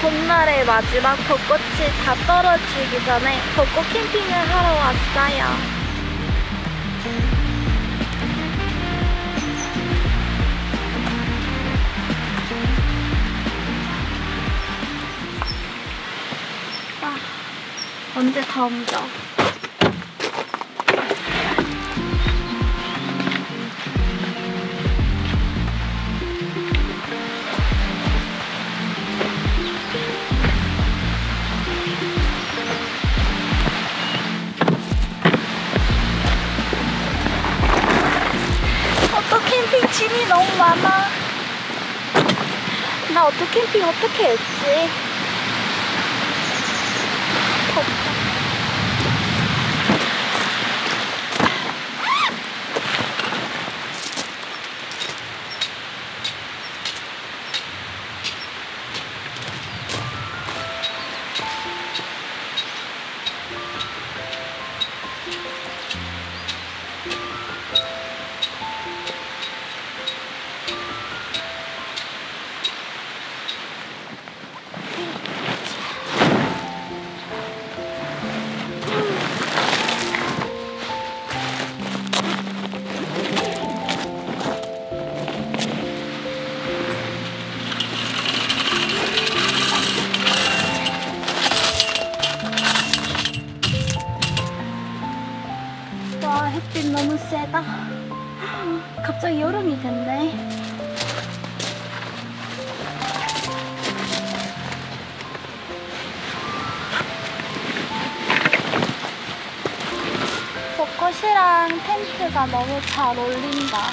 봄날의 마지막 벚꽃이 다 떨어지기 전에 벚꽃 캠핑을 하러 왔어요. 언제 다 옮겨? 캠핑 짐이 너무 많아. 나 캠핑 어떻게 했지? 덥다. 와, 햇빛 너무 세다. 갑자기 여름이 됐네. 벚꽃이랑 텐트가 너무 잘 어울린다.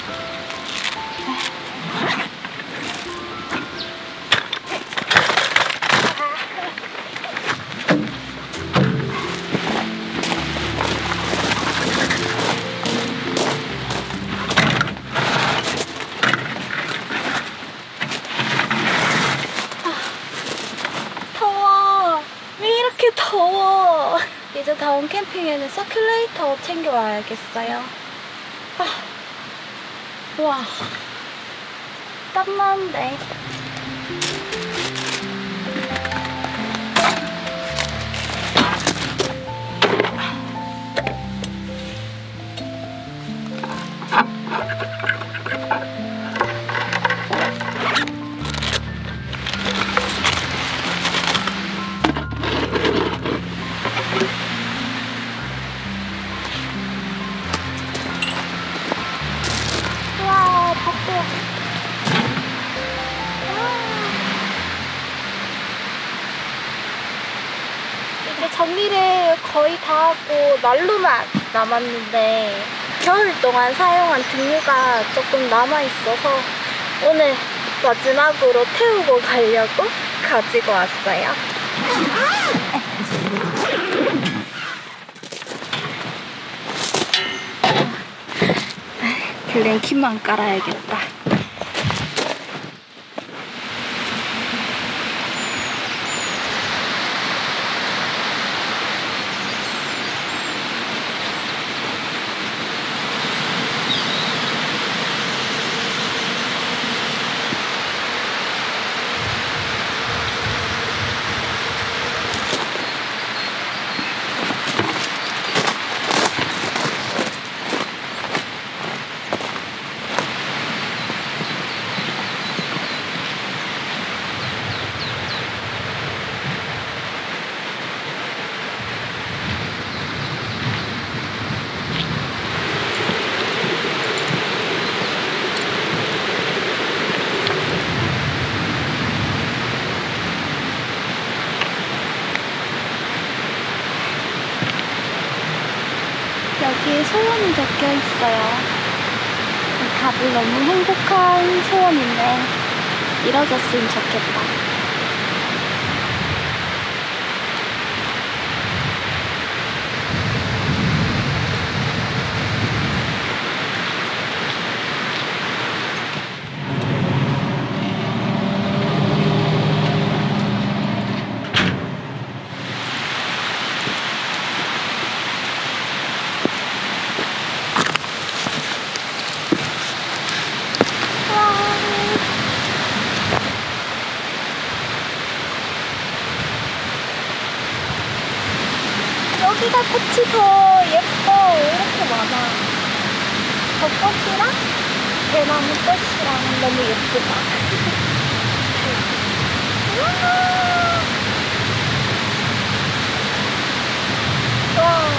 더워. 이제 다음 캠핑에는 서큘레이터 챙겨와야겠어요. 와, 땀나는데. 이제 정리를 거의 다 하고 난로만 남았는데 겨울 동안 사용한 등유가 조금 남아있어서 오늘 마지막으로 태우고 가려고 가지고 왔어요. 블랭킷만 깔아야겠다. 여기에 소원이 적혀 있어요. 다들 너무 행복한 소원인데 이뤄졌으면 좋겠다. 빛이 더 예뻐. 왜 이렇게 많아? 벚꽃이랑 대나무 꽃이랑 너무 예쁘다. 와.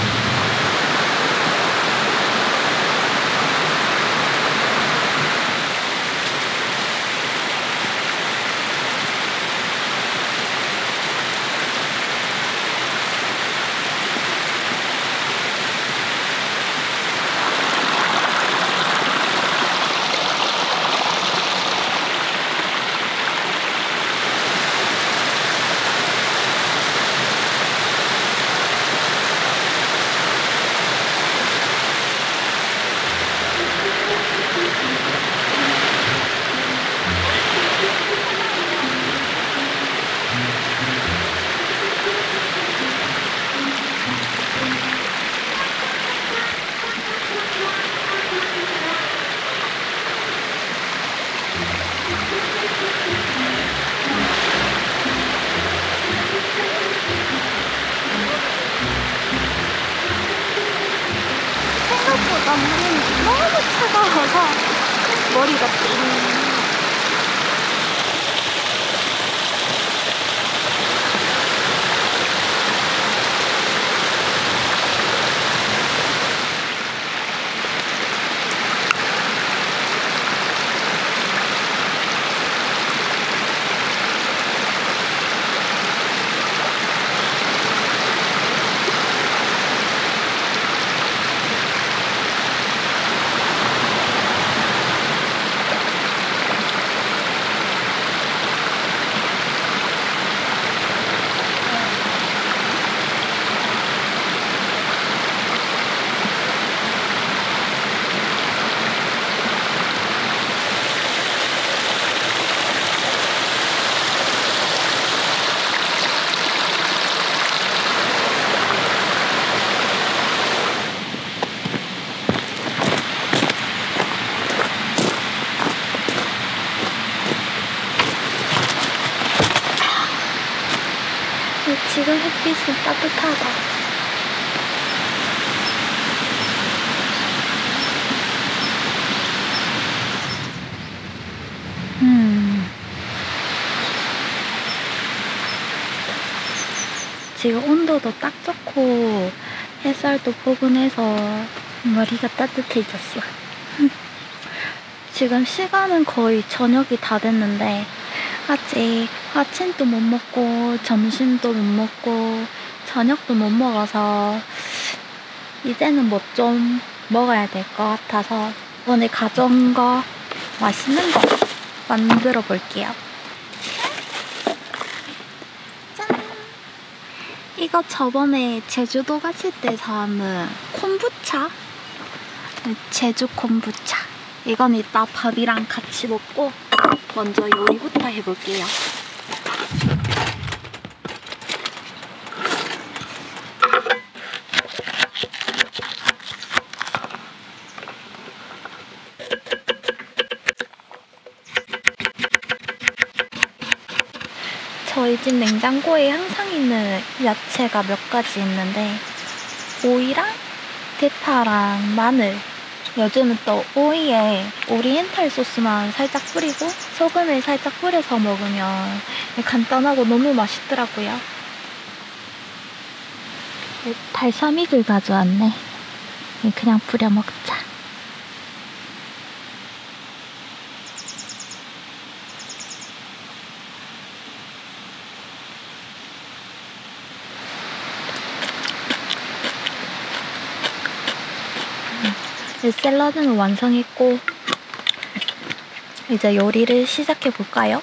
생각보다 물이 너무 차가워서 머리가 띵. 지금 햇빛은 따뜻하다. 지금 온도도 딱 좋고 햇살도 포근해서 머리가 따뜻해졌어. 지금 시간은 거의 저녁이 다 됐는데 아직 아침도 못 먹고 점심도 못 먹고 저녁도 못 먹어서 이제는 뭐 좀 먹어야 될 것 같아서 오늘 가져온 거 맛있는 거 만들어 볼게요. 짠! 이거 저번에 제주도 갔을 때 사는 콤부차? 제주 콤부차. 이건 이따 밥이랑 같이 먹고 먼저 요리부터 해볼게요. 저희 집 냉장고에 항상 있는 야채가 몇 가지 있는데 오이랑 대파랑 마늘, 요즘은 또 오이에 오리엔탈 소스만 살짝 뿌리고 소금을 살짝 뿌려서 먹으면 간단하고 너무 맛있더라고요. 발사믹을 가져왔네. 그냥 뿌려 먹자. 샐러드는 완성했고 이제 요리를 시작해 볼까요?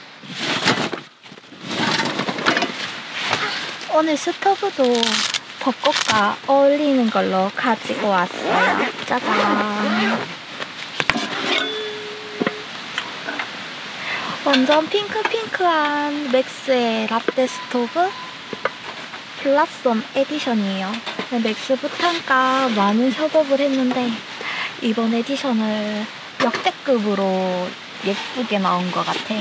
오늘 스토브도 벚꽃과 어울리는 걸로 가지고 왔어요. 짜잔! 완전 핑크핑크한 맥스의 라떼 스토브 블라썸 에디션이에요. 맥스 부탄가 많은 협업을 했는데 이번 에디션을 역대급으로 예쁘게 나온 것 같아.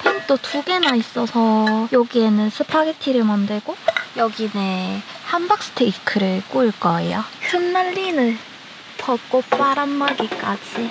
팬도 2개나 있어서 여기에는 스파게티를 만들고 여기는 함박 스테이크를 구울 거예요. 흩날리는 벚꽃 바람막이까지.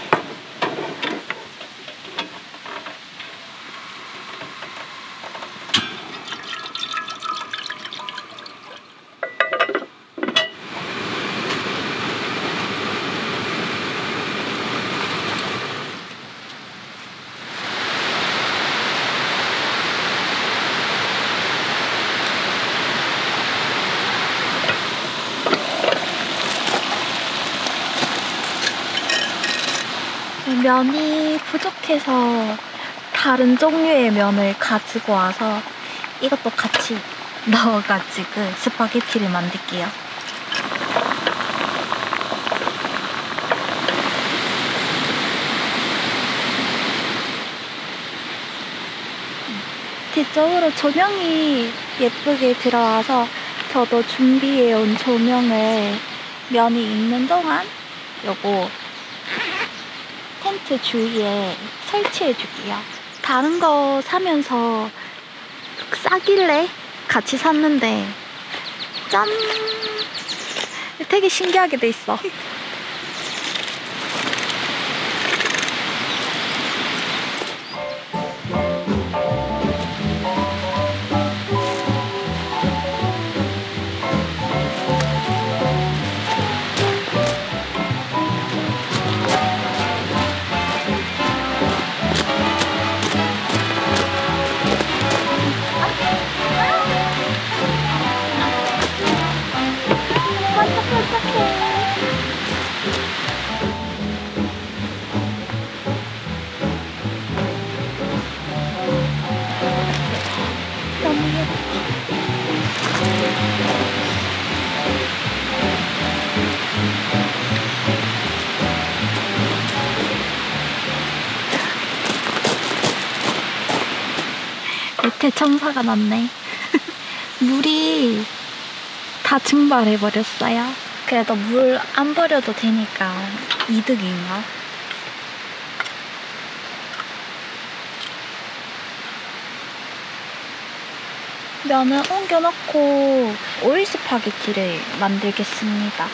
면이 부족해서 다른 종류의 면을 가지고 와서 이것도 같이 넣어가지고 스파게티를 만들게요. 뒤쪽으로 조명이 예쁘게 들어와서 저도 준비해온 조명을 면이 익는 동안 요거 텐트 주위에 설치해줄게요. 다른 거 사면서 싸길래 같이 샀는데 짠! 되게 신기하게 돼 있어. 대청사가 났네. 물이 다 증발해버렸어요. 그래도 물 안 버려도 되니까 이득인가? 면을 옮겨놓고 오일 스파게티를 만들겠습니다.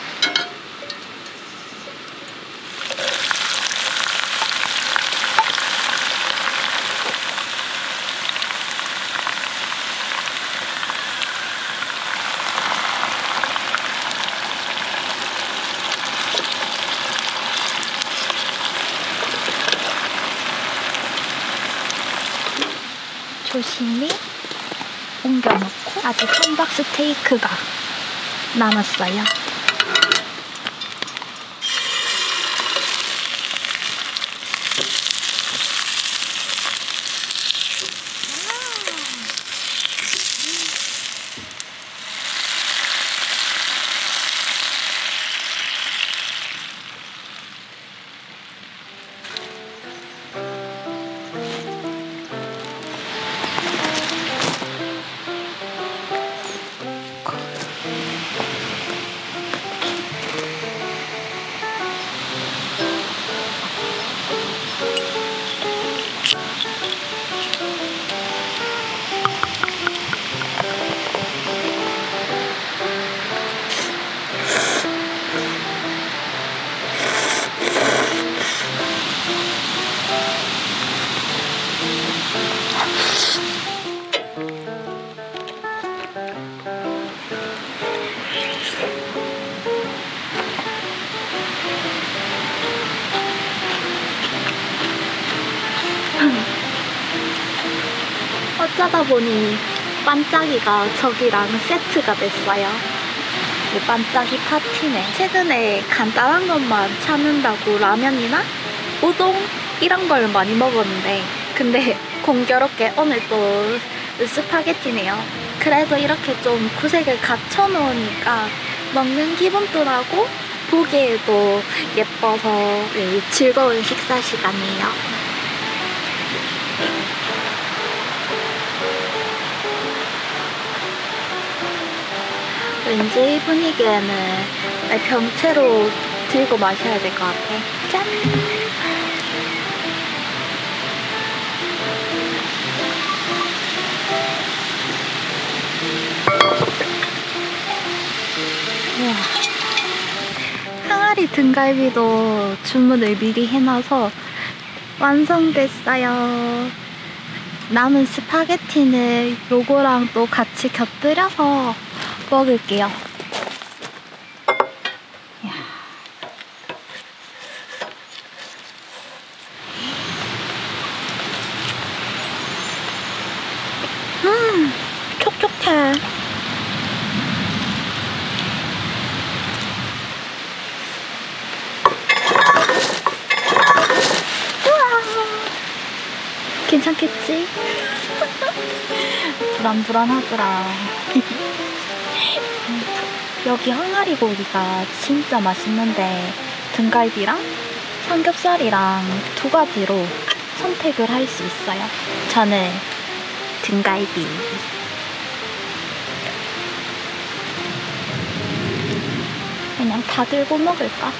조심히 옮겨놓고 아직 함박 스테이크가 남았어요. 어쩌다 보니 반짝이가 저기랑 세트가 됐어요. 반짝이 파티네. 최근에 간단한 것만 찾는다고 라면이나 우동 이런 걸 많이 먹었는데 근데 공교롭게 오늘 또 스파게티네요. 그래도 이렇게 좀 구색을 갖춰 놓으니까 먹는 기분도 나고 보기에도 예뻐서 즐거운 식사 시간이에요. 왠지 이 분위기에는 병채로 들고 마셔야 될 것 같아. 짠! 우와. 항아리 등갈비도 주문을 미리 해놔서 완성됐어요. 남은 스파게티는 요거랑 또 같이 곁들여서 먹을게요. 이야. 촉촉해. 괜찮겠지? 불안불안하더라. 여기 항아리 고기가 진짜 맛있는데 등갈비랑 삼겹살이랑 두 가지로 선택을 할 수 있어요. 저는 등갈비. 그냥 다 들고 먹을까?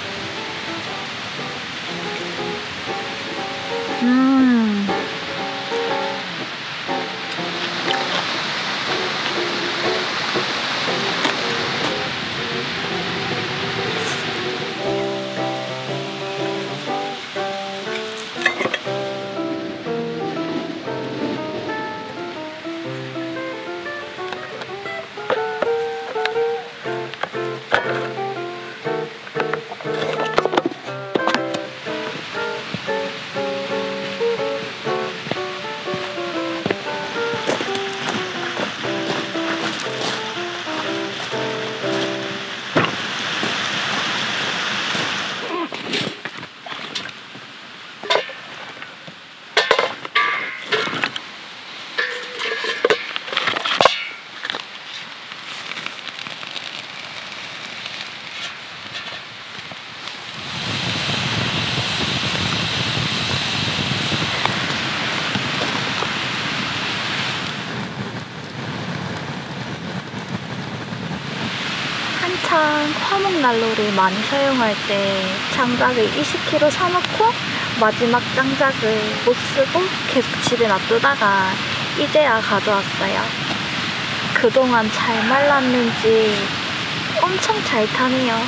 한창 화목난로를 많이 사용할 때 장작을 20kg 사놓고 마지막 장작을 못 쓰고 계속 집에 놔두다가 이제야 가져왔어요. 그동안 잘 말랐는지 엄청 잘 타네요.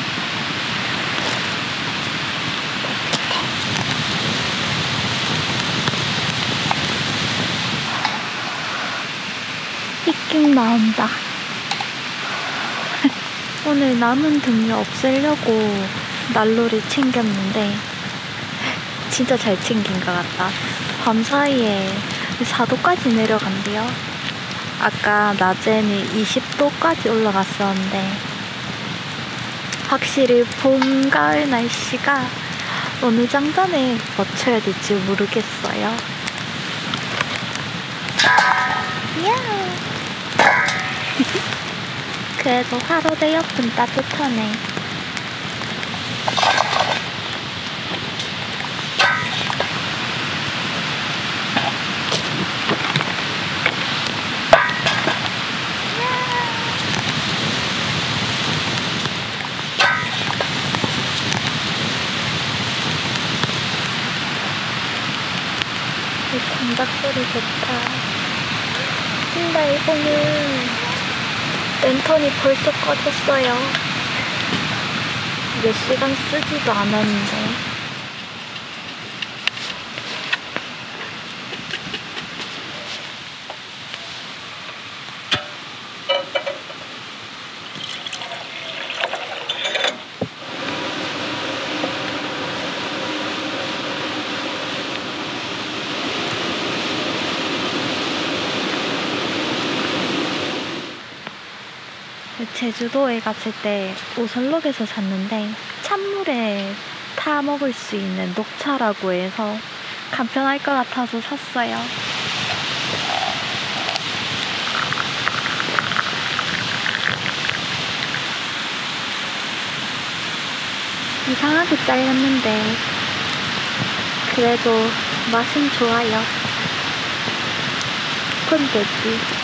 입김 나온다. 오늘 남은 등유 없애려고 난로를 챙겼는데 진짜 잘 챙긴 것 같다. 밤사이에 4도까지 내려간대요. 아까 낮에는 20도까지 올라갔었는데 확실히 봄, 가을 날씨가 어느 장단에 맞춰야 될지 모르겠어요. 이야. 그래도 하루 에어컨 따뜻하네. 이 장작 소리 좋다. 근데 이거는 랜턴이 벌써 꺼졌어요. 몇 시간 쓰지도 않았는데. 제주도에 갔을 때 오설록에서 샀는데 찬물에 타 먹을 수 있는 녹차라고 해서 간편할 것 같아서 샀어요. 이상하게 잘렸는데 그래도 맛은 좋아요. 그건 되지.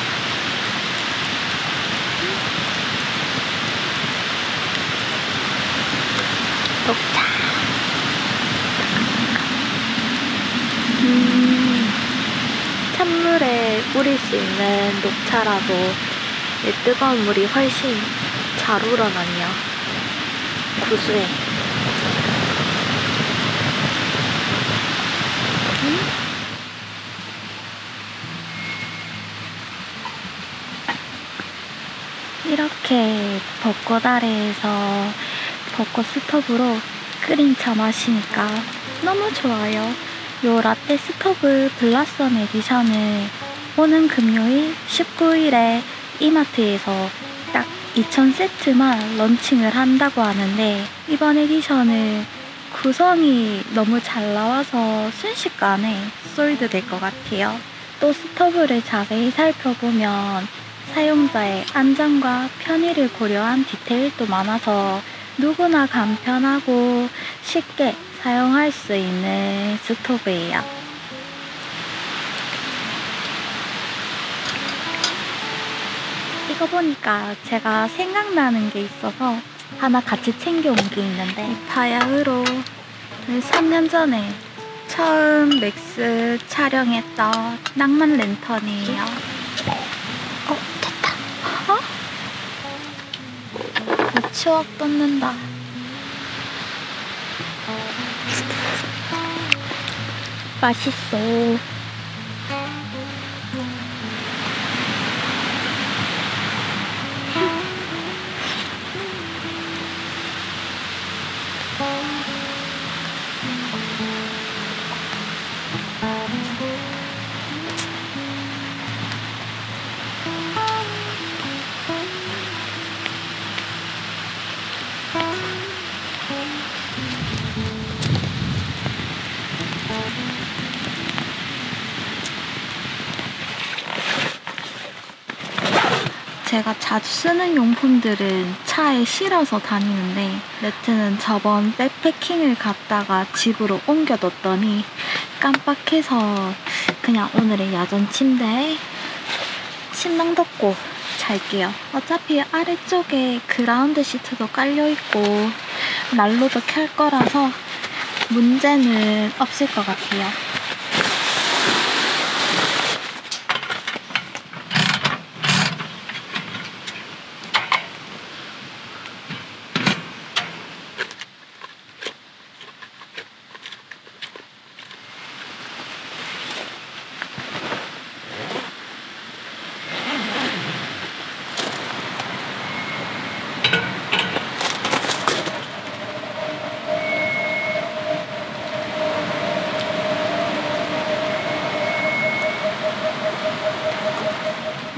녹차. 찬물에 우릴 수 있는 녹차라도 이 뜨거운 물이 훨씬 잘 우러나네요. 구수해. 이렇게 벚꽃 아래에서 벚꽃 스토브로 끓인 차 마시니까 너무 좋아요. 요 라떼 스토브 블라썸 에디션을 오는 금요일 19일에 이마트에서 딱 2000세트만 런칭을 한다고 하는데, 이번 에디션을 구성이 너무 잘 나와서 순식간에 솔드 될 것 같아요. 또 스토브를 자세히 살펴보면 사용자의 안전과 편의를 고려한 디테일도 많아서 누구나 간편하고 쉽게 사용할 수 있는 스토브예요. 이거 보니까 제가 생각나는 게 있어서 하나 같이 챙겨온 게 있는데, 바야흐로 3년 전에 처음 맥스 촬영했던 낭만 랜턴이에요. 됐다. 추억 돋는다. 맛있어. 제가 자주 쓰는 용품들은 차에 실어서 다니는데, 레트는 저번 백패킹을 갔다가 집으로 옮겨뒀더니 깜빡해서 그냥 오늘은 야전 침대에 침낭 덮고 잘게요. 어차피 아래쪽에 그라운드 시트도 깔려있고 난로도 켤 거라서 문제는 없을 것 같아요.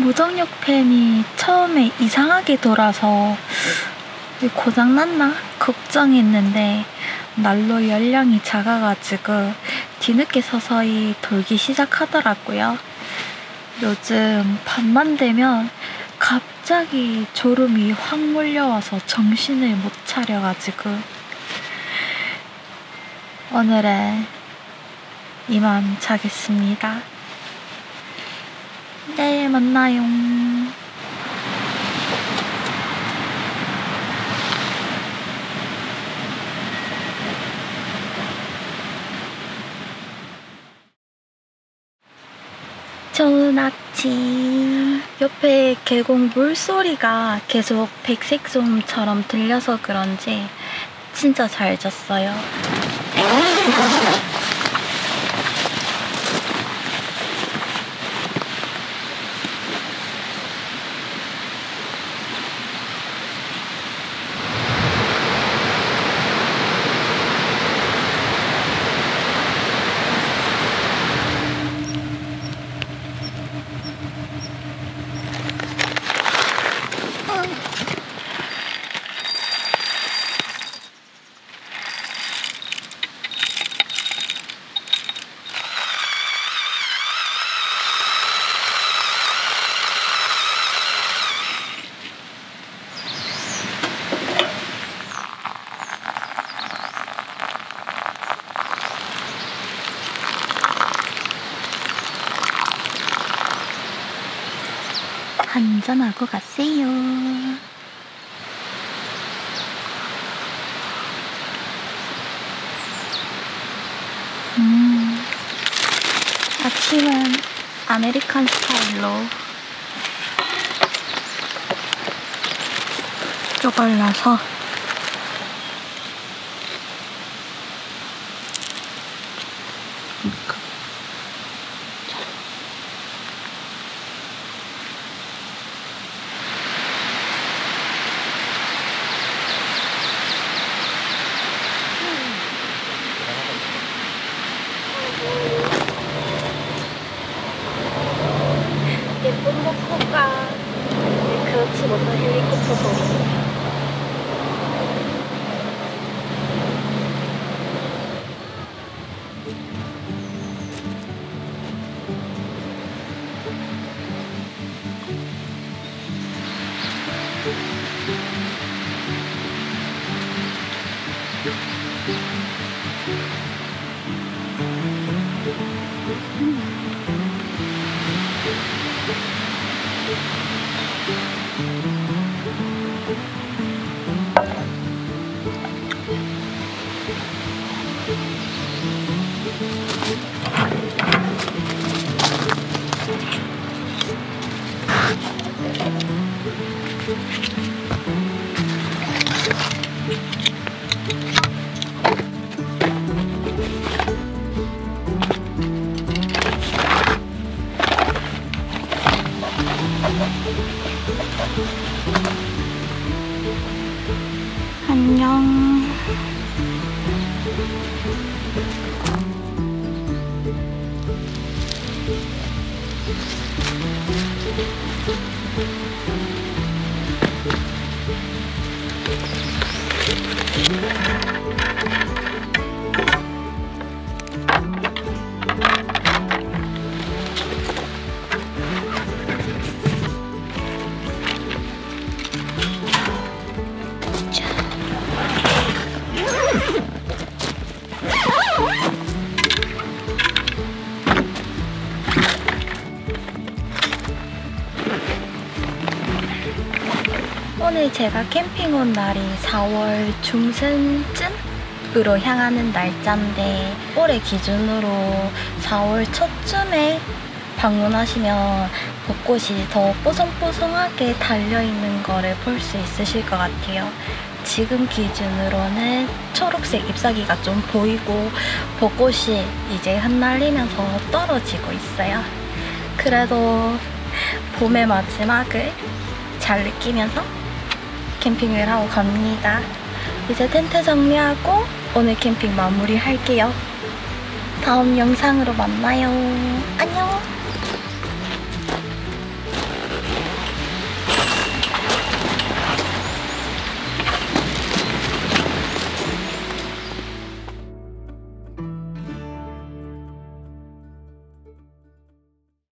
무동력 팬이 처음에 이상하게 돌아서 고장났나 걱정했는데, 난로 열량이 작아가지고 뒤늦게 서서히 돌기 시작하더라고요. 요즘 밤만 되면 갑자기 졸음이 확 몰려와서 정신을 못 차려가지고 오늘은 이만 자겠습니다. 내일 만나요. 좋은 아침. 옆에 계곡 물소리가 계속 백색소음처럼 들려서 그런지 진짜 잘 잤어요. 한잔하고 가세요. 아침은 아메리칸 스타일로 쪼갈라서 테니까. 자. 예쁜 폭포가 그렇지 못한 헬리콥터 소리. 안녕. 오늘 제가 캠핑 온 날이 4월 중순쯤으로 향하는 날짜인데 올해 기준으로 4월 초쯤에 방문하시면 벚꽃이 더 뽀송뽀송하게 달려있는 거를 볼 수 있으실 것 같아요. 지금 기준으로는 초록색 잎사귀가 좀 보이고 벚꽃이 이제 흩날리면서 떨어지고 있어요. 그래도 봄의 마지막을 잘 느끼면서 캠핑을 하고 갑니다. 이제 텐트 정리하고 오늘 캠핑 마무리 할게요. 다음 영상으로 만나요. 안녕.